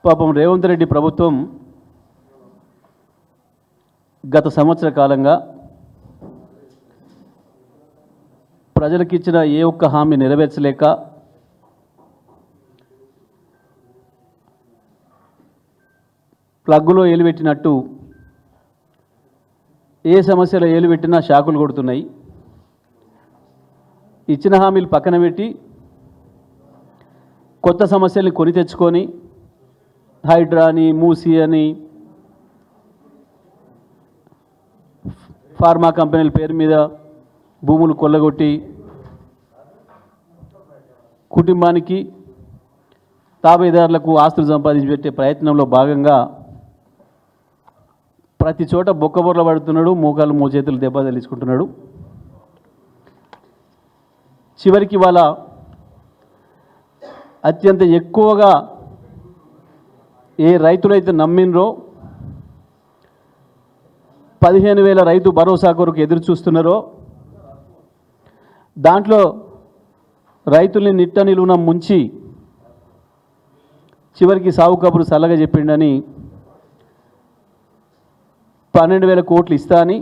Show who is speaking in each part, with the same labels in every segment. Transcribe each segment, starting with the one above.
Speaker 1: పాపం రేవంత్ రెడ్డి ప్రభుత్వం గత సంవత్సర కాలంగా ప్రజలకు ఇచ్చిన ఏ ఒక్క హామీ నెరవేర్చలేక ప్లగ్గులో ఏలుపెట్టినట్టు ఏ సమస్యలో ఏలుపెట్టినా షాకులు కొడుతున్నాయి. ఇచ్చిన హామీలు పక్కన పెట్టి కొత్త సమస్యల్ని కొని తెచ్చుకొని హైడ్రా అని, మూసీ అని, ఫార్మా కంపెనీల పేరు మీద భూములు కొల్లగొట్టి కుటుంబానికి తాబేదారులకు ఆస్తులు సంపాదించి పెట్టే ప్రయత్నంలో భాగంగా ప్రతి చోట బొక్కబొర్ల పడుతున్నాడు, మోకాలు మోచేతులు దెబ్బ తగిలించుకుంటున్నాడు. చివరికి వాళ్ళ అత్యంత ఎక్కువగా ఏ రైతులైతే నమ్మినరో 15,000 రైతు భరోసా కొరకు ఎదురు చూస్తున్నారో దాంట్లో రైతుల్ని నిట్ట నిలువున ముంచి చివరికి సాగు కబురు చల్లగా చెప్పిండని 12,000 కోట్లు ఇస్తా అని,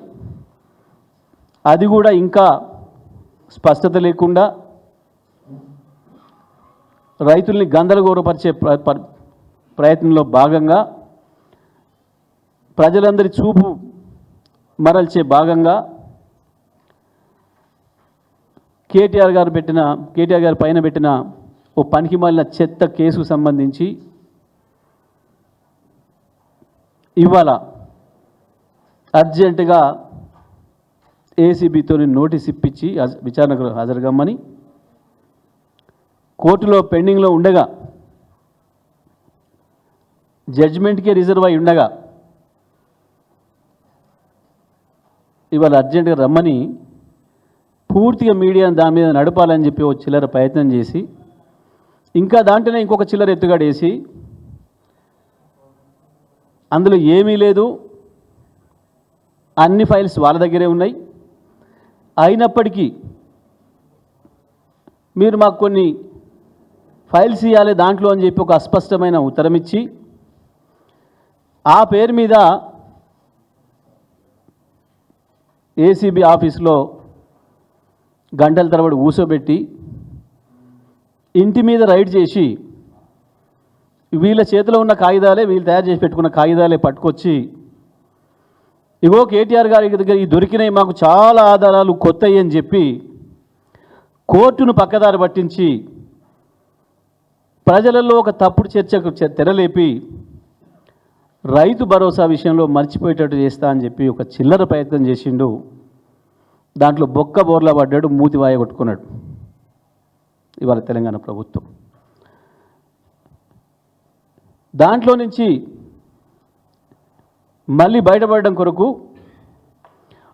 Speaker 1: అది కూడా ఇంకా స్పష్టత లేకుండా రైతుల్ని గందరగోళపరిచే ప్రయత్నంలో భాగంగా ప్రజలందరి చూపు మరల్చే భాగంగా కేటీఆర్ గారి పైన పెట్టిన ఓ పనికిమాలిన చెత్త కేసుకు సంబంధించి ఇవాళ అర్జెంటుగా ఏసీబీతో నోటీస్ ఇప్పించి విచారణకు హాజరుగమ్మని, కోర్టులో పెండింగ్లో ఉండగా జడ్జిమెంట్కే రిజర్వ్ అయి ఉండగా ఇవాళ అర్జెంటుగా రమ్మని పూర్తిగా మీడియాను దాని మీద నడపాలని చెప్పి ఒక చిల్లర ప్రయత్నం చేసి ఇంకా దాంట్లోనే ఇంకొక చిల్లర ఎత్తుగాడేసి అందులో ఏమీ లేదు, అన్ని ఫైల్స్ వాళ్ళ దగ్గరే ఉన్నాయి, అయినప్పటికీ మీరు మాకు కొన్ని ఫైల్స్ ఇవ్వాలి దాంట్లో అని చెప్పి ఒక అస్పష్టమైన ఉత్తరం ఇచ్చి ఆ పేరు మీద ఏసీబీ ఆఫీస్లో గంటల తరబడి ఊసోబెట్టి ఇంటి మీద రైడ్ చేసి వీళ్ళ చేతిలో ఉన్న కాగితాలే, వీళ్ళు తయారు చేసి పెట్టుకున్న కాగితాలే పట్టుకొచ్చి ఇగో కేటీఆర్ గారి దగ్గర ఈ దొరికినాయి, మాకు చాలా ఆధారాలు కొత్తవి అని చెప్పి కోర్టును పక్కదారి పట్టించి ప్రజలలో ఒక తప్పుడు చర్చకు తెరలేపి రైతు భరోసా విషయంలో మర్చిపోయేటట్టు చేస్తా అని చెప్పి ఒక చిల్లర ప్రయత్నం చేసిండు. దాంట్లో బొక్క బోర్లా పడ్డాడు, మూతి వాయ కొట్టుకున్నాడు ఇవాళ తెలంగాణ ప్రభుత్వం. దాంట్లో నుంచి మళ్ళీ బయటపడడం కొరకు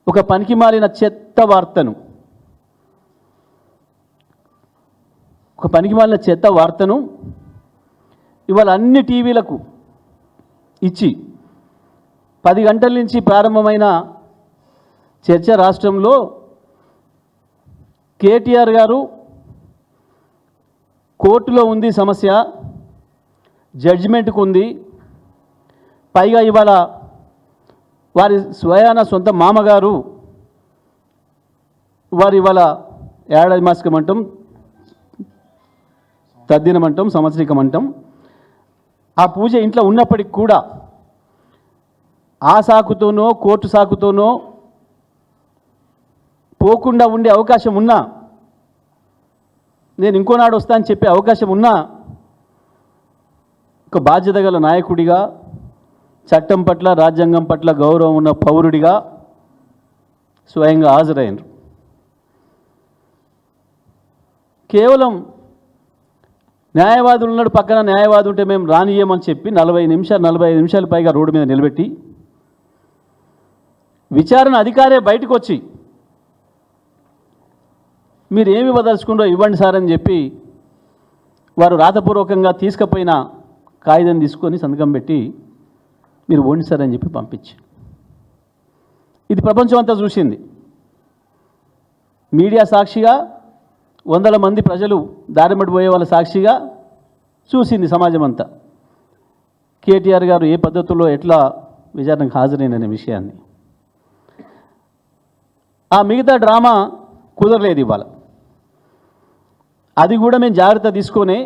Speaker 1: ఒక పనికిమాలిన చెత్త వార్తను ఇవాళ అన్ని టీవీలకు ఇచ్చి 10 గంటల నుంచి ప్రారంభమైన చర్చ రాష్ట్రంలో కేటీఆర్ గారు కోర్టులో ఉంది సమస్య, జడ్జిమెంట్కు ఉంది, పైగా ఇవాళ వారి స్వయాన సొంత మామగారు వారి ఇవాళ ఏడాది మాసికమంటాం, తద్దినమంటాం, సంవత్సరికమంటాం, ఆ పూజ ఇంట్లో ఉన్నప్పటికి కూడా ఆ సాకుతోనో కోర్టు సాకుతోనో పోకుండా ఉండే అవకాశం ఉన్నా, నేను ఇంకోనాడు వస్తా అని చెప్పే అవకాశం ఉన్నా ఒక బాధ్యత గల నాయకుడిగా, చట్టం పట్ల రాజ్యాంగం పట్ల గౌరవం ఉన్న పౌరుడిగా స్వయంగా హాజరైనరు. కేవలం న్యాయవాదులు ఉన్నాడు, పక్కన న్యాయవాది ఉంటే మేము రానియమని చెప్పి 45 నిమిషాలు పైగా రోడ్డు మీద నిలబెట్టి విచారణ అధికారే బయటకు వచ్చి మీరు ఏమి ఇవ్వదలుచుకుందో ఇవ్వండి సార్ అని చెప్పి వారు రాతపూర్వకంగా తీసుకుపోయిన కాగితం తీసుకొని సంతకం పెట్టి మీరు ఓండి సార్ అని చెప్పి పంపించి, ఇది ప్రపంచం అంతా చూసింది. మీడియా సాక్షిగా, వందల మంది ప్రజలు దారిమడిపోయే వాళ్ళ సాక్షిగా చూసింది సమాజం అంతా. కేటీఆర్ గారు ఏ పద్ధతుల్లో ఎట్లా విచారణకు హాజరైననే విషయాన్ని. ఆ మిగతా డ్రామా కుదరలేదు ఇవాళ. అది కూడా మేము జాగ్రత్త తీసుకొని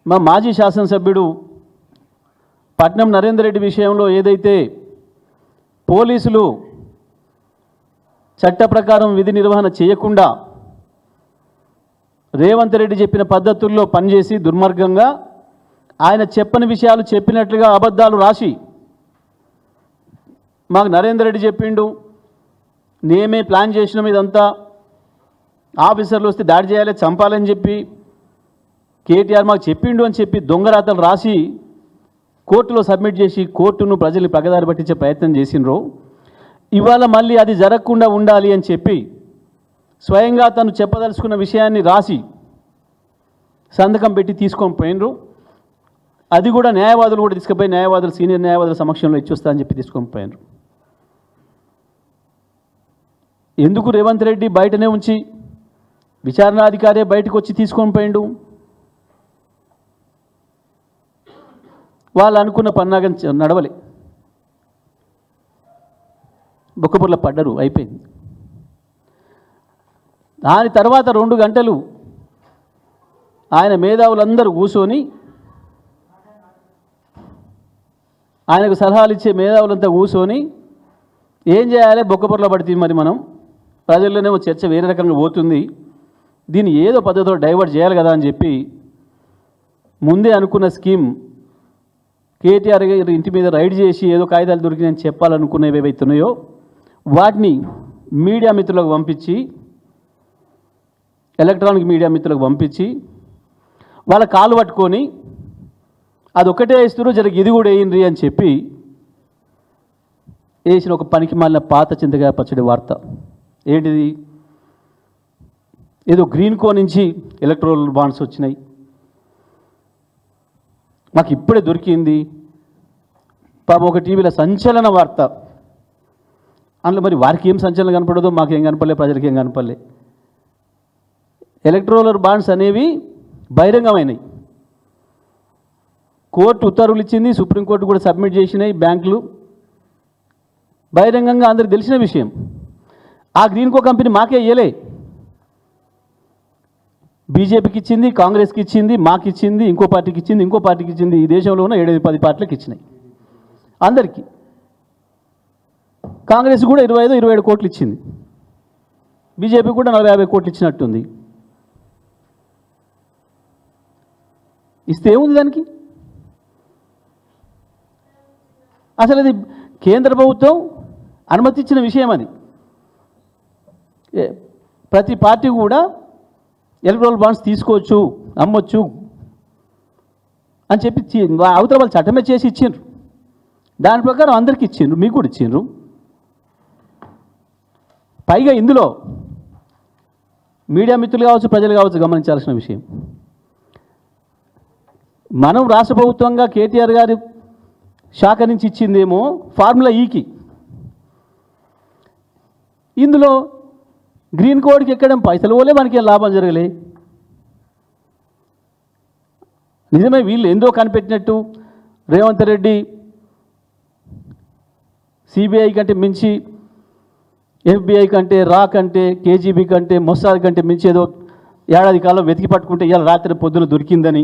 Speaker 1: మా మాజీ శాసనసభ్యుడు పట్నం నరేందర్ రెడ్డి విషయంలో ఏదైతే పోలీసులు చట్ట ప్రకారం విధి నిర్వహణ చేయకుండా రేవంత్ రెడ్డి చెప్పిన పద్ధతుల్లో పనిచేసి దుర్మార్గంగా ఆయన చెప్పని విషయాలు చెప్పినట్లుగా అబద్ధాలు రాసి మాకు నరేందర్ రెడ్డి చెప్పిండు, నేమే ప్లాన్ చేసినాం, ఇదంతా ఆఫీసర్లు వస్తే దాడి చేయాలి, చంపాలని చెప్పి కేటీఆర్ మాకు చెప్పిండు అని చెప్పి దొంగరాతలు రాసి కోర్టులో సబ్మిట్ చేసి కోర్టును ప్రజల్ని పగదారి పట్టించే ప్రయత్నం చేసినరో, ఇవాళ మళ్ళీ అది జరగకుండా ఉండాలి అని చెప్పి స్వయంగా తను చెప్పదలుచుకున్న విషయాన్ని రాసి సంతకం పెట్టి తీసుకొని పోయినరు. అది కూడా న్యాయవాదులు కూడా తీసుకుపోయి న్యాయవాదులు సీనియర్ న్యాయవాదుల సమక్షంలో ఇచ్చొస్తా అని చెప్పి తీసుకొని పోయినరు. ఎందుకు రేవంత్ రెడ్డి బయటనే ఉంచి విచారణాధికారే బయటకు వచ్చి తీసుకొని పోయిండు? వాళ్ళు అనుకున్న పన్నాగం నడవలే, బొక్కబుర్ల పడ్డరు, అయిపోయింది. దాని తర్వాత 2 గంటలు ఆయన మేధావులందరూ కూర్చొని, ఆయనకు సలహాలు ఇచ్చే మేధావులంతా కూర్చొని ఏం చేయాలి, బొక్కబుర్ల పడుతుంది, మరి మనం ప్రజల్లోనేమో చర్చ వేరే రకంగా పోతుంది, దీన్ని ఏదో పద్ధతిలో డైవర్ట్ చేయాలి కదా అని చెప్పి ముందే అనుకున్న స్కీమ్ కేటీఆర్ గారి ఇంటి మీద రైడ్ చేసి ఏదో కాగితాలు దొరికినాయని చెప్పాలనుకునేవి ఏవైతున్నాయో వాటిని మీడియా మిత్రులకు పంపించి, ఎలక్ట్రానిక్ మీడియా మిత్రులకు పంపించి వాళ్ళ కాలు పట్టుకొని అదొక్కటే వేస్తున్నారు, జర ఇది కూడా వేయండి అని చెప్పి వేసిన ఒక పనికి మాలిన పాత చింతకాయ పచ్చడి వార్త. ఏంటిది? ఏదో గ్రీన్ కో నుంచి ఎలక్ట్రల్ బాండ్స్ వచ్చినాయి, మాకు ఇప్పుడే దొరికింది. పాపం ఒక టీవీలో సంచలన వార్త. అందులో మరి వారికి ఏం సంచలనం కనపడదో మాకేం కనపడలే, ప్రజలకి ఏం కనపడలే. ఎలక్ట్రల్ బాండ్స్ అనేవి బహిరంగమైనవి, కోర్టు ఉత్తర్వులు ఇచ్చింది, సుప్రీంకోర్టు కూడా సబ్మిట్ చేసినాయి, బ్యాంకులు బహిరంగంగా అందరికి తెలిసిన విషయం. ఆ గ్రీన్ కో కంపెనీ మాకే ఇయ్యలే, బీజేపీకి ఇచ్చింది, కాంగ్రెస్కి ఇచ్చింది, మాకు ఇచ్చింది, ఇంకో పార్టీకి ఇచ్చింది, ఇంకో పార్టీకి ఇచ్చింది. ఈ దేశంలో ఉన్న 7-10 పార్టీలకు ఇచ్చినాయి అందరికీ. కాంగ్రెస్ కూడా 25-27 కోట్లు ఇచ్చింది, బీజేపీ కూడా 40-50 కోట్లు ఇచ్చినట్టుంది. ఇస్తే ఏముంది దానికి? అసలు అది కేంద్ర ప్రభుత్వం అనుమతించిన విషయం. అది ప్రతి పార్టీ కూడా ఎలక్ట్రల్ బాండ్స్ తీసుకోవచ్చు, అమ్మొచ్చు అని చెప్పి అవతల వాళ్ళు చట్టమే చేసి ఇచ్చిండ్రు. దాని ప్రకారం అందరికీ ఇచ్చిండ్రు, మీకు కూడా ఇచ్చిండ్రు. పైగా ఇందులో మీడియా మిత్రులు కావచ్చు, ప్రజలు కావచ్చు గమనించాల్సిన విషయం, మనం రాష్ట్ర ప్రభుత్వంగా కేటీఆర్ గారి శాఖ నుంచి ఇచ్చిందేమో ఫార్ములా ఈకి. ఇందులో గ్రీన్ కోడ్కి ఎక్కడం పైసలు పోలే, మనకి ఏం లాభం జరగలే. నిజమే వీళ్ళు ఎందో కనిపెట్టినట్టు రేవంత్ రెడ్డి సిబిఐ కంటే మించి, ఎఫ్బిఐ కంటే, రా కంటే, కేజీబీ కంటే, మొస్సాద్ కంటే మించి ఏదో ఏడాది కాలం వెతికి పట్టుకుంటే ఇవాళ రాత్రి పొద్దున దొరికిందని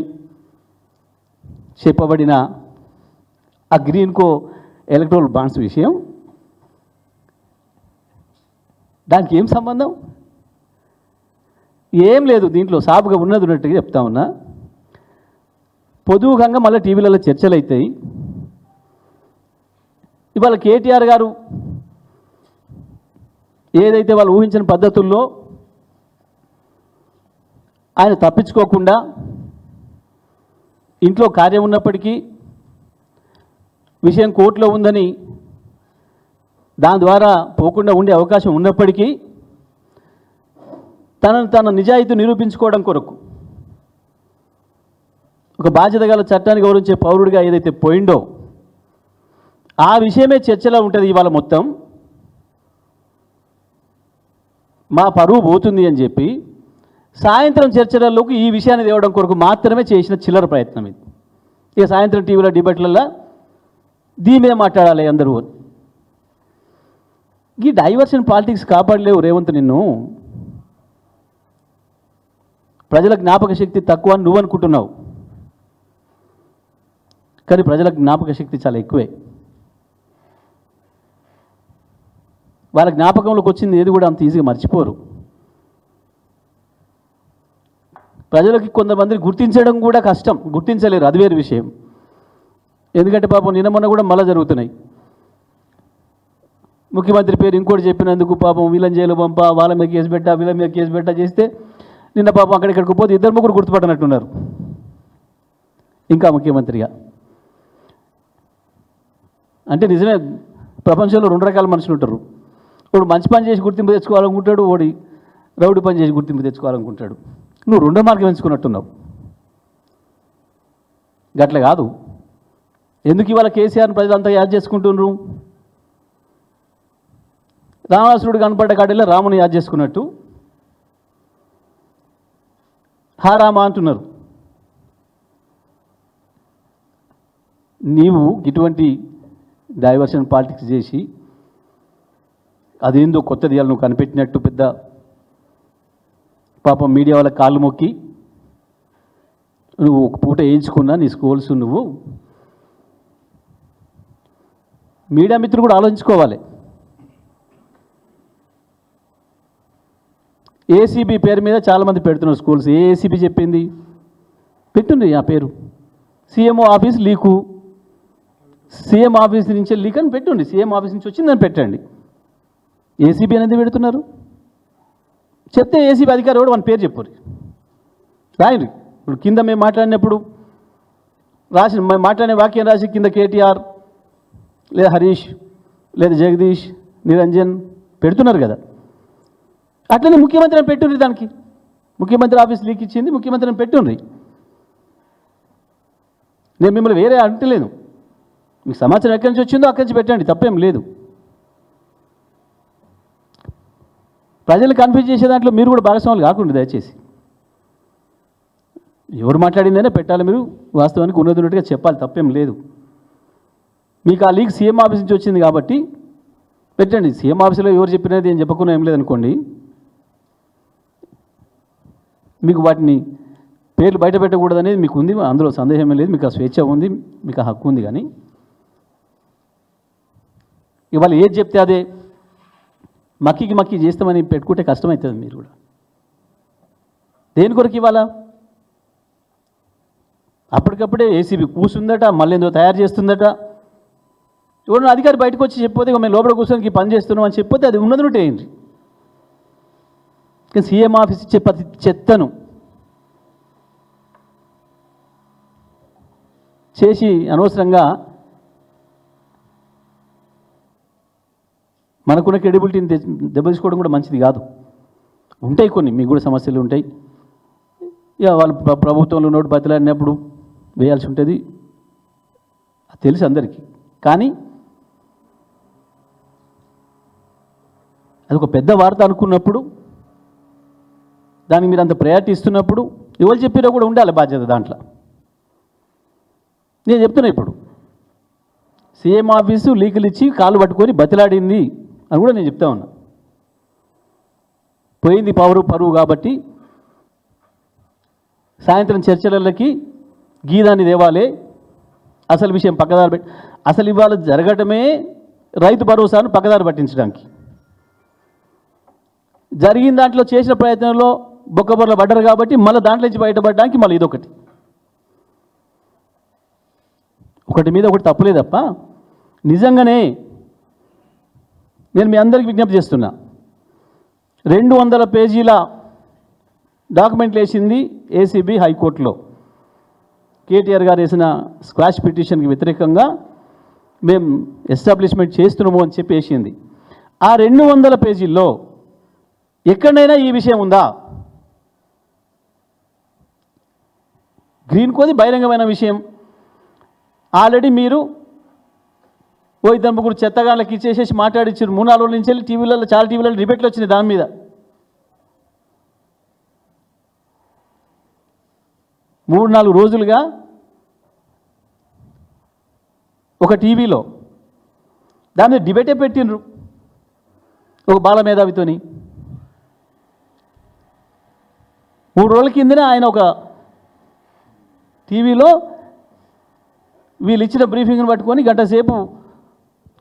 Speaker 1: చెప్పబడిన ఆ గ్రీన్ కో ఎలక్ట్రల్ బాండ్స్ విషయం, దానికి ఏం సంబంధం? ఏం లేదు. దీంట్లో సాపుగా ఉన్నట్టుగా చెప్తా ఉన్నా. పొదువుగా మళ్ళీ టీవీలలో చర్చలు అవుతాయి. ఇవాళ కేటీఆర్ గారు ఏదైతే వాళ్ళు ఊహించిన పద్ధతుల్లో ఆయన తప్పించుకోకుండా ఇంట్లో కార్యం ఉన్నప్పటికీ విషయం కోర్టులో ఉందని దాని ద్వారా పోకుండా ఉండే అవకాశం ఉన్నప్పటికీ తన నిజాయితీ నిరూపించుకోవడం కొరకు ఒక బాధ్యత గల చట్టాన్ని గౌరవించే పౌరుడిగా ఏదైతే పోయిండో ఆ విషయమే చర్చలో ఉంటుంది. ఇవాళ మొత్తం మా పరువు పోతుంది అని చెప్పి సాయంత్రం చర్చలలోకి ఈ విషయాన్ని తేవడం కొరకు మాత్రమే చేసిన చిల్లర ప్రయత్నం ఇది. ఇక సాయంత్రం టీవీలో డిబేట్లలో దీని మీద మాట్లాడాలి అందరూ. ఈ డైవర్షన్ పాలిటిక్స్ కాపాడలేవు రేవంత్ నిన్ను. ప్రజల జ్ఞాపక శక్తి తక్కువ అని నువ్వు అనుకుంటున్నావు, కానీ ప్రజల జ్ఞాపక శక్తి చాలా ఎక్కువే. వాళ్ళ జ్ఞాపకంలోకి వచ్చింది ఏది కూడా అంత ఈజీగా మర్చిపోరు. ప్రజలకి కొంతమందిని గుర్తించడం కూడా కష్టం, గుర్తించలేరు, అది వేరు విషయం. ఎందుకంటే పాపం నిన్న మొన్న కూడా మళ్ళీ జరుగుతున్నాయి. ముఖ్యమంత్రి పేరు ఇంకోటి చెప్పినందుకు పాపం వీళ్ళని జైలు పంప, వాళ్ళ మీద కేసు పెట్టా, వీళ్ళ మీద కేసు పెట్టా చేస్తే నిన్న పాపం అక్కడిక్కడికి పోతే 2-3 గుర్తుపట్టనట్టున్నారు ఇంకా ముఖ్యమంత్రిగా. అంటే నిజమే, ప్రపంచంలో 2 రకాల మనుషులు ఉంటారు. వాడు మంచి పని చేసి గుర్తింపు తెచ్చుకోవాలనుకుంటాడు, వాడి రౌడీ పని చేసి గుర్తింపు తెచ్చుకోవాలనుకుంటాడు. నువ్వు 2వ మార్గం ఎంచుకున్నట్టున్నావు. గట్ల కాదు. ఎందుకు ఇవాళ కేసీఆర్ని ప్రజలంతా యాద్ చేసుకుంటున్నారు? రావణాసురుడు కనపడ్డ కాడిలో రాముని యాద్ చేసుకున్నట్టు హా రామ అంటున్నారు. నీవు ఇటువంటి డైవర్షన్ పాలిటిక్స్ చేసి అదేందో కొత్త దియాలు నువ్వు కనిపెట్టినట్టు పెద్ద పాపం మీడియా వాళ్ళ కాళ్ళు మొక్కి నువ్వు ఒక పూట వేయించుకున్నా నీ స్కూల్స్. నువ్వు మీడియా మిత్రులు కూడా ఆలోచించుకోవాలి. ఏసీబీ పేరు మీద చాలామంది పెడుతున్నారు స్కూల్స్. ఏ ఏసీబీ చెప్పింది? పెట్టుండ్రి ఆ పేరు. CMO office leak, CM office నుంచే లీక్ అని పెట్టుండి, సీఎం ఆఫీస్ నుంచి వచ్చిందని పెట్టండి. ఏసీబీ అనేది పెడుతున్నారు. చెప్తే ఏసీబీ అధికారి కూడా 1 పేరు చెప్పారు, రాయండి. ఇప్పుడు కింద మేము మాట్లాడినప్పుడు మేము మాట్లాడే వాక్యం రాసి కింద కేటీఆర్ లేదా హరీష్ లేదా జగదీష్, నిరంజన్ పెడుతున్నారు కదా. అట్లనే ముఖ్యమంత్రిని పెట్టుండ్రి. దానికి ముఖ్యమంత్రి ఆఫీస్ లీక్ ఇచ్చింది, ముఖ్యమంత్రిని పెట్టుండ్రి. నేను మిమ్మల్ని వేరే అంటలేను. మీకు సమాచారం ఎక్కడి నుంచి వచ్చిందో అక్కడి నుంచి పెట్టండి, తప్పేం లేదు. ప్రజలు కన్ఫ్యూజ్ చేసే దాంట్లో మీరు కూడా భాగస్వాములు కాకుండా దయచేసి. ఎవరు మాట్లాడిందనే పెట్టాలి, మీరు వాస్తవానికి ఉన్నట్టుగా చెప్పాలి, తప్పేం లేదు. మీకు ఆ లీక్ సీఎం ఆఫీస్ నుంచి వచ్చింది కాబట్టి పెట్టండి. సీఎం ఆఫీసులో ఎవరు చెప్పినది ఏం చెప్పకుండా ఏం లేదనుకోండి, మీకు వాటిని పేర్లు బయట పెట్టకూడదు అనేది మీకు ఉంది, అందులో సందేహమే లేదు. మీకు ఆ స్వేచ్ఛ ఉంది, మీకు ఆ హక్కు ఉంది. కానీ ఇవాళ ఏది చెప్తే అదే మక్కి చేస్తామని పెట్టుకుంటే కష్టమవుతుంది. మీరు కూడా దేని కొరకు ఇవాళ అప్పటికప్పుడే ఏసీబీ కూర్చుందట, మళ్ళీ ఏందో తయారు చేస్తుందట. ఎవరైనా అధికారి బయటకు వచ్చి చెప్పితే మేము లోపల కూర్చొని పని చేస్తున్నాం అని చెప్పితే అది ఉన్నది ఏంటి. కానీ సీఎం ఆఫీస్ ఇచ్చే ప్రతి చెత్తను చేసి అనవసరంగా మనకున్న క్రెడిబిలిటీని దెబ్బతీసుకోవడం కూడా మంచిది కాదు. ఉంటాయి కొన్ని, మీకు కూడా సమస్యలు ఉంటాయి. ఇక వాళ్ళు ప్రభుత్వంలో నోటు బతిలాడినప్పుడు వేయాల్సి ఉంటుంది, అది తెలుసు అందరికీ. కానీ అది ఒక పెద్ద వార్త అనుకున్నప్పుడు, దానికి మీరు అంత ప్రయారిటీ ఇస్తున్నప్పుడు ఎవరు చెప్పినా కూడా ఉండాలి బాధ్యత దాంట్లో. నేను చెప్తున్నా, ఇప్పుడు సీఎం ఆఫీసు లీకులు ఇచ్చి కాళ్ళు పట్టుకొని బతిలాడింది అని కూడా నేను చెప్తా ఉన్నా. పోయింది పరువు కాబట్టి సాయంత్రం చర్చలకి గీదాన్ని దేవాలే, అసలు విషయం పక్కదారి పెట్టి, అసలు ఇవాళ జరగటమే రైతు భరోసాను పక్కదారి పట్టించడానికి. జరిగిన దాంట్లో చేసిన ప్రయత్నంలో బొక్కబొర్ల పడ్డారు కాబట్టి మళ్ళీ దాంట్లో నుంచి బయటపడడానికి మళ్ళీ ఇదొకటి, ఒకటి మీద ఒకటి తప్పులే తప్ప. నిజంగానే నేను మీ అందరికీ విజ్ఞప్తి చేస్తున్నా, 200 పేజీల డాక్యుమెంట్లు వేసింది ఏసీబీ హైకోర్టులో. కేటీఆర్ గారు వేసిన స్క్వాష్ పిటిషన్కి వ్యతిరేకంగా మేము ఎస్టాబ్లిష్మెంట్ చేస్తున్నాము అని చెప్పి వేసింది. ఆ 200 పేజీల్లో ఎక్కడైనా ఈ విషయం ఉందా? గ్రీన్ కోది బహిరంగమైన విషయం. ఆల్రెడీ మీరు ఇద్దరు ముగ్గురు చెత్తగాళ్ళకి ఇచ్చేసేసి మాట్లాడిచ్చారు. 3-4 రోజుల నుంచి వెళ్ళి టీవీలలో, చాలా టీవీలలో డిబేట్లు వచ్చినాయి దాని మీద. 3-4 రోజులుగా ఒక టీవీలో దాని మీద డిబేటే పెట్టిండ్రు ఒక బాల మేధావితోని. 3 రోజుల కిందనే ఆయన ఒక టీవీలో వీళ్ళు ఇచ్చిన బ్రీఫింగ్ని పట్టుకొని గంట సేపు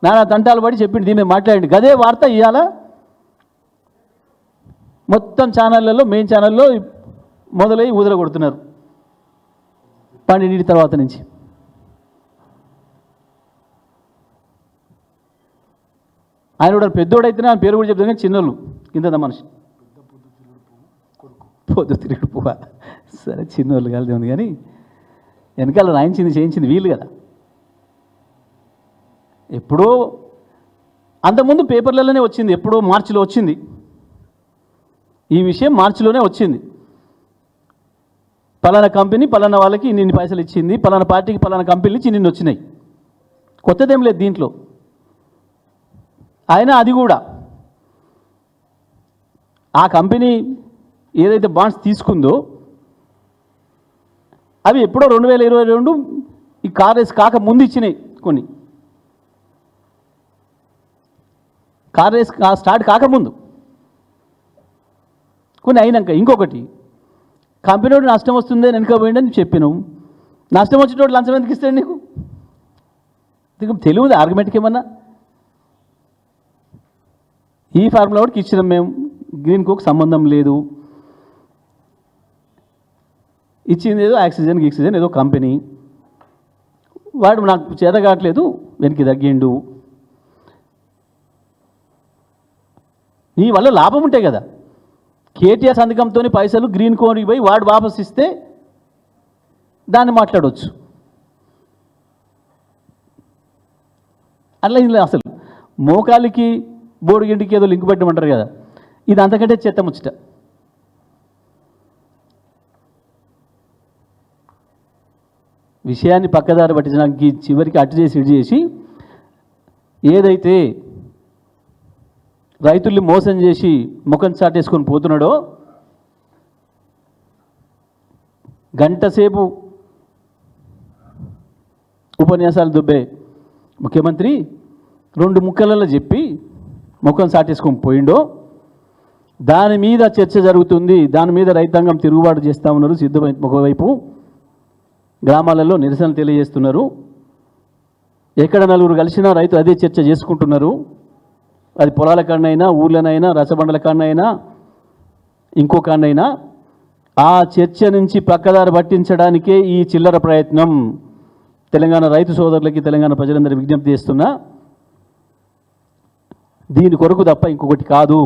Speaker 1: నానా తంటాలు పడి చెప్పింది, దీని మీద మాట్లాడండి. గదే వార్త ఇవాళ మొత్తం ఛానళ్ళల్లో, మెయిన్ ఛానల్లో మొదలై కొడుతున్నారు 12 తర్వాత నుంచి. ఆయన కూడా పెద్దోడైతేనే ఆయన పేరు కూడా చెప్తాను, కానీ చిన్నోళ్ళు ఇంత మనిషి పొద్దు తిరుగుడు పువ్వ. సరే చిన్నోళ్ళు కలిసి ఉంది, కానీ వెనకాల రాయించింది చేయించింది వీళ్ళు కదా. ఎప్పుడో అంతకుముందు పేపర్లలోనే వచ్చింది, ఎప్పుడో మార్చిలో వచ్చింది ఈ విషయం, మార్చిలోనే వచ్చింది. పలానా కంపెనీ పలానా వాళ్ళకి ఇన్ని పైసలు ఇచ్చింది, పలానా పార్టీకి పలానా కంపెనీలు ఇచ్చి నిన్ను వచ్చినాయి. కొత్తదేం లేదు దీంట్లో. అయినా అది కూడా ఆ కంపెనీ ఏదైతే బాండ్స్ తీసుకుందో అవి ఎప్పుడో 2022 ఈ కార్ కాక ముందు ఇచ్చినాయి కొన్ని. కార్ రేస్ స్టార్ట్ కాకముందు కొన్ని అయినాక. ఇంకొకటి, కంపెనీ నష్టం వస్తుంది అని వెనుకపోయిందని చెప్పినాం. నష్టం వచ్చేటోడు లంచం ఎందుకు ఇస్తాడు నీకు? తెలియదు ఆర్గ్యుమెంట్కి ఏమన్నా. ఈ ఫార్ములా ఒకటికి ఇచ్చినాం మేము, గ్రీన్ కోక్ సంబంధం లేదు. ఇచ్చింది ఏదో ఆక్సిజన్ ఏదో కంపెనీ. వాడు నాకు చేత కావట్లేదు వెనక్కి తగ్గిండు. నీ వల్ల లాభం ఉంటాయి కదా. కేటీఆర్ సంతకంతో పైసలు గ్రీన్ కోన్కి పోయి వాడు వాపస్ ఇస్తే దాన్ని మాట్లాడవచ్చు. అట్లా ఇలా అసలు మోకాలికి బోడిగింటికి ఏదో లింక్ పెట్టమంటారు కదా, ఇది అంతకంటే చెత్త ముచ్చట. విషయాన్ని పక్కదారి పట్టించడానికి చివరికి అటు చేసి ఇటు చేసి ఏదైతే రైతుల్ని మోసం చేసి ముఖం చాటేసుకొని పోతున్నాడో, గంట సేపు ఉపన్యాసాలు దుబ్బే ముఖ్యమంత్రి 2 ముక్కలలో చెప్పి ముఖం చాటేసుకొని పోయిండో, దాని మీద చర్చ జరుగుతుంది. దాని మీద రైతాంగం తిరుగుబాటు చేస్తూ ఉన్నారు. ఒకవైపు గ్రామాలలో నిరసన తెలియజేస్తున్నారు. ఎక్కడ నలుగురు కలిసినా రైతు అదే చర్చ చేసుకుంటున్నారు. అది పొలాల కాడనైనా, ఊర్లనైనా, రసబండల కాడనైనా, ఇంకో కాడనైనా ఆ చర్చ నుంచి పక్కదారి పట్టించడానికే ఈ చిల్లర ప్రయత్నం. తెలంగాణ రైతు సోదరులకి, తెలంగాణ ప్రజలందరూ విజ్ఞప్తి చేస్తున్నా, దీని కొరకు తప్ప ఇంకొకటి కాదు.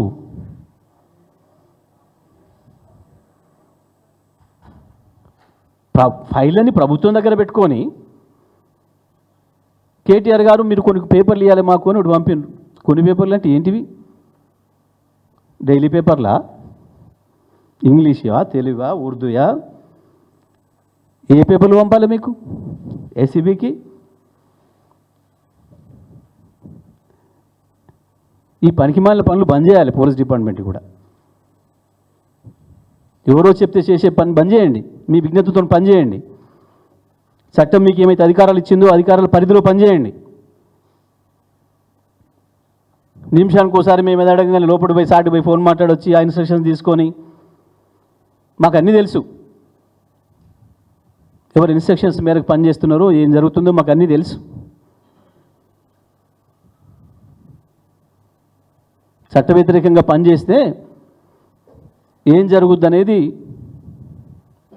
Speaker 1: ఫైళ్ళని ప్రభుత్వం దగ్గర పెట్టుకొని కేటీఆర్ గారు మీరు కొన్ని పేపర్లు ఇవ్వాలి మాకు అని ఒకటి పంపిండ్రు. కొన్ని పేపర్లు అంటే ఏంటివి? డైలీ పేపర్లా? ఇంగ్లీషా, తెలుగా, ఉర్దూయా? ఏ పేపర్లు పంపాలి మీకు ఏసీబీకి? ఈ పనికిమాలిన పనులు బంద్ చేయాలి. పోలీస్ డిపార్ట్మెంట్ కూడా ఎవరో చెప్తే చేసే పని బంద్ చేయండి. మీ విజ్ఞతతో పనిచేయండి. చట్టం మీకు ఏమైతే అధికారాలు ఇచ్చిందో అధికారాల పరిధిలో పనిచేయండి. నిమిషానికి ఒకసారి మేము ఎదడగానే లోపల పోయి సాటి పోయి ఫోన్ మాట్లాడొచ్చి ఆ ఇన్స్ట్రక్షన్స్ తీసుకొని, మాకు అన్నీ తెలుసు. ఎవరు ఇన్స్ట్రక్షన్స్ మేరకు పనిచేస్తున్నారో, ఏం జరుగుతుందో మాకు అన్నీ తెలుసు. చట్ట వ్యతిరేకంగా పనిచేస్తే ఏం జరుగుద్ది అనేది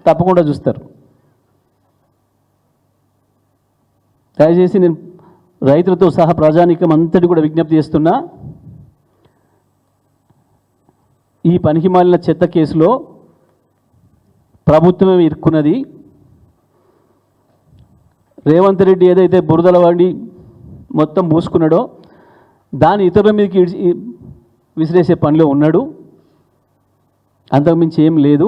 Speaker 1: తప్పకుండా చూస్తారు. దయచేసి నేను రైతులతో సహా ప్రజానీకం అంతటి కూడా విజ్ఞప్తి చేస్తున్నా, ఈ పనికిమాలిన చెత్త కేసులో ప్రభుత్వమే ఇరుక్కున్నది. రేవంత్ రెడ్డి ఏదైతే బురదల వాడి మొత్తం పూసుకున్నాడో దాన్ని ఇతరుల మీదకి విసిరేసే పనిలో ఉన్నాడు. అంతకుమించి ఏం లేదు.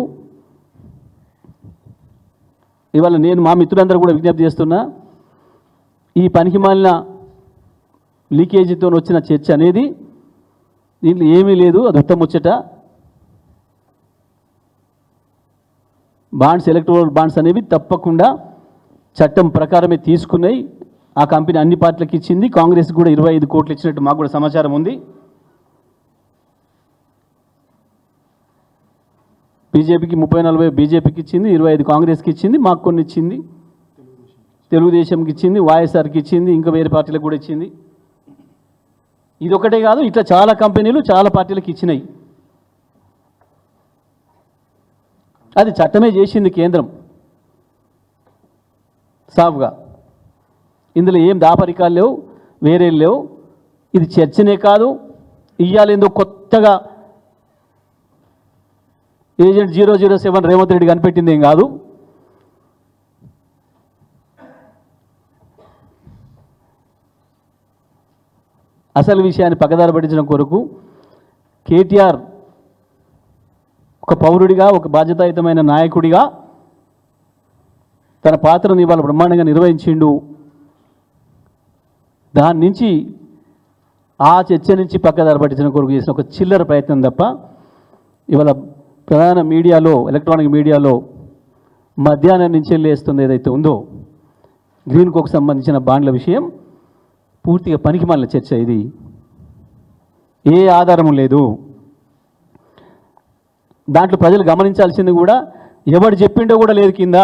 Speaker 1: ఇవాళ నేను మా మిత్రులందరూ కూడా విజ్ఞప్తి చేస్తున్నా, ఈ పనికిమాలిన లీకేజీతో వచ్చిన చర్చ అనేది దీంట్లో ఏమీ లేదు. అది ఉత్తముచ్చట. బాండ్స్, ఎలక్ట్రల్ బాండ్స్ అనేవి తప్పకుండా చట్టం ప్రకారమే తీసుకున్నాయి. ఆ కంపెనీ అన్ని పార్టీలకు ఇచ్చింది. కాంగ్రెస్ కూడా 25 కోట్లు ఇచ్చినట్టు మాకు కూడా సమాచారం ఉంది. బీజేపీకి 30-40 బీజేపీకి ఇచ్చింది, 25 కాంగ్రెస్కి ఇచ్చింది, మాకు కొన్ని ఇచ్చింది, తెలుగుదేశంకి ఇచ్చింది, వైఎస్ఆర్కి ఇచ్చింది, ఇంకా వేరే పార్టీలకు కూడా ఇచ్చింది. ఇదొకటే కాదు, ఇట్లా చాలా కంపెనీలు చాలా పార్టీలకు ఇచ్చినాయి. అది చట్టమే చేసింది కేంద్రం సాఫ్గా. ఇందులో ఏం దాపరికాలు లేవు, వేరే లేవు. ఇది చర్చనే కాదు. ఇయ్యాలేందో కొత్తగా ఏజెంట్ 007 రేవంత్ రెడ్డి కనిపెట్టింది ఏం కాదు. అసలు విషయాన్ని పక్కదారి పట్టించడం కొరకు కేటీఆర్ ఒక పౌరుడిగా, ఒక బాధ్యతాయుతమైన నాయకుడిగా తన పాత్రను ఇవాళ బ్రహ్మాండంగా నిర్వహించిండు. దాని నుంచి ఆ చర్చ నుంచి పక్కదారి పట్టించడం కొరకు చేసిన ఒక చిల్లర ప్రయత్నం తప్ప ఇవాళ ప్రధాన మీడియాలో, ఎలక్ట్రానిక్ మీడియాలో మధ్యాహ్నం నుంచి వెళ్ళేస్తుంది ఏదైతే ఉందో గ్రీన్ కోకు సంబంధించిన బాండ్ల విషయం పూర్తిగా పనికిమాలిన చర్చ. ఇది ఏ ఆధారము లేదు. దాంట్లో ప్రజలు గమనించాల్సింది కూడా ఎవడు చెప్పిండో కూడా లేదు. కింద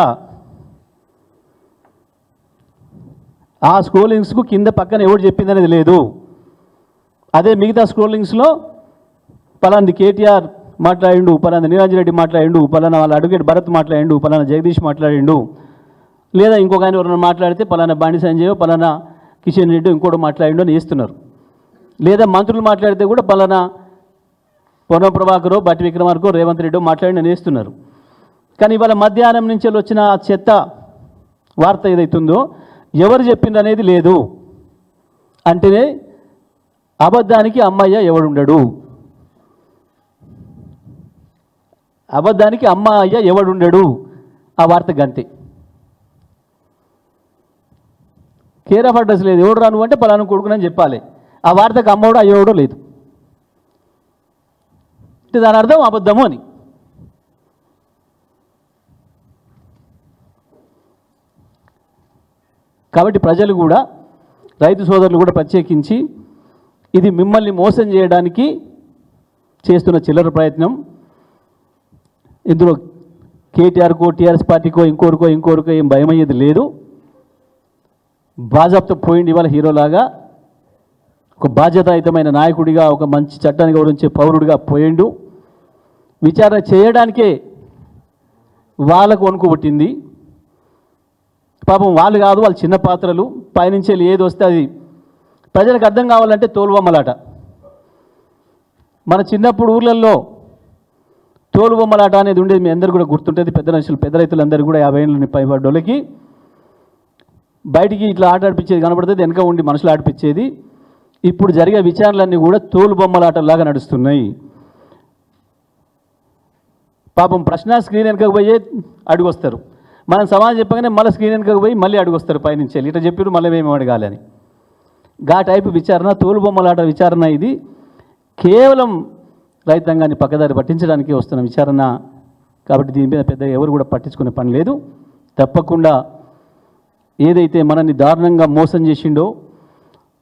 Speaker 1: ఆ స్క్రోలింగ్స్కు కింద పక్కన ఎవడు చెప్పింది అనేది లేదు. అదే మిగతా స్క్రోలింగ్స్లో పలాంది కేటీఆర్ మాట్లాడిండు, పలానా నిరంజన్ రెడ్డి మాట్లాడిండు, పలానా వాళ్ళ అడ్వకేట్ భరత్ మాట్లాడిండు, పలానా జగదీష్ మాట్లాడిండు, లేదా ఇంకొక ఆయన ఎవరైనా మాట్లాడితే పలానా బండి సంజయ్, పలానా కిషన్ రెడ్డి ఇంకోటి మాట్లాడిండు అని వేస్తున్నారు. లేదా మంత్రులు మాట్లాడితే కూడా పలానా పొన్నం ప్రభాకరో, బట్టి విక్రమార్కో, రేవంత్ రెడ్డి మాట్లాడి వేస్తున్నారు. కానీ ఇవాళ మధ్యాహ్నం నుంచి వచ్చిన చెత్త వార్త ఏదైతుందో ఎవరు చెప్పింది అనేది లేదు. అంటేనే అబద్ధానికి అమ్మయ్య ఎవడుండడు, అబద్ధానికి అమ్మ అయ్య ఎవడుండడు. ఆ వార్త గంతే. కేర్ ఆఫ్ అడ్రస్ లేదు. ఎవడు రాను అంటే పలాను కొడుకునని చెప్పాలి. ఆ వార్తకు అమ్మోడు అయ్యోడో లేదు. దాని అర్థం అబద్ధము అని. కాబట్టి ప్రజలు కూడా, రైతు సోదరులు కూడా ప్రత్యేకించి ఇది మిమ్మల్ని మోసం చేయడానికి చేస్తున్న చిల్లర ప్రయత్నం. ఇందులో కేటీఆర్కో, టీఆర్ఎస్ పార్టీకో, ఇంకోరికో ఏం భయమయ్యేది లేదు. బాజాప్తో పోయింది ఇవాళ హీరోలాగా. ఒక బాధ్యతాయుతమైన నాయకుడిగా, ఒక మంచి చట్టాన్ని గౌరవించే పౌరుడిగా పోయిండు. విచారణ చేయడానికే వాళ్ళకు వణుకు పుట్టింది. పాపం వాళ్ళు కాదు, వాళ్ళు చిన్న పాత్రలు. పైనుంచి ఏది వస్తే అది ప్రజలకు అర్థం కావాలంటే తోలుబొమ్మలాట. మన చిన్నప్పుడు ఊర్లలో తోలుబొమ్మలాట అనేది ఉండేది. మీ అందరూ కూడా గుర్తుంటుంది. పెద్ద రైతులందరూ కూడా 50 ఏళ్ళు పైబడ్డోళ్ళకి బయటికి ఇట్లా ఆట ఆడిపించేది కనబడుతుంది, వెనక ఉండి మనుషులు ఆడిపించేది. ఇప్పుడు జరిగే విచారణలన్నీ కూడా తోలుబొమ్మలాటలాగా నడుస్తున్నాయి. పాపం ప్రశ్న స్క్రీన్ వెనకకు పోయే అడుగొస్తారు. మనం సమాధానం చెప్పగానే మళ్ళీ స్క్రీన్ వెనకకు పోయి మళ్ళీ అడుగొస్తారు పైనుంచి. ఇట్లా చెప్పారు, మళ్ళీ మేము అడగాలి అని. గా టైపు విచారణ, తోలుబొమ్మలాట విచారణ ఇది కేవలం రైతాంగాన్ని పక్కదారి పట్టించడానికి వస్తున్న విచారణ. కాబట్టి దీని మీద పెద్ద ఎవరు కూడా పట్టించుకునే పని లేదు. తప్పకుండా ఏదైతే మనల్ని దారుణంగా మోసం చేసిండో,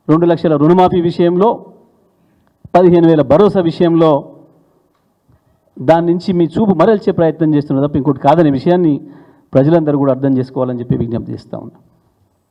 Speaker 1: 2 లక్షల రుణమాఫీ విషయంలో, 15,000 భరోసా విషయంలో, దాని నుంచి మీ చూపు మరల్చే ప్రయత్నం చేస్తున్నారు తప్ప ఇంకోటి కాదనే విషయాన్ని ప్రజలందరూ కూడా అర్థం చేసుకోవాలని చెప్పి విజ్ఞప్తి చేస్తూ ఉన్నా.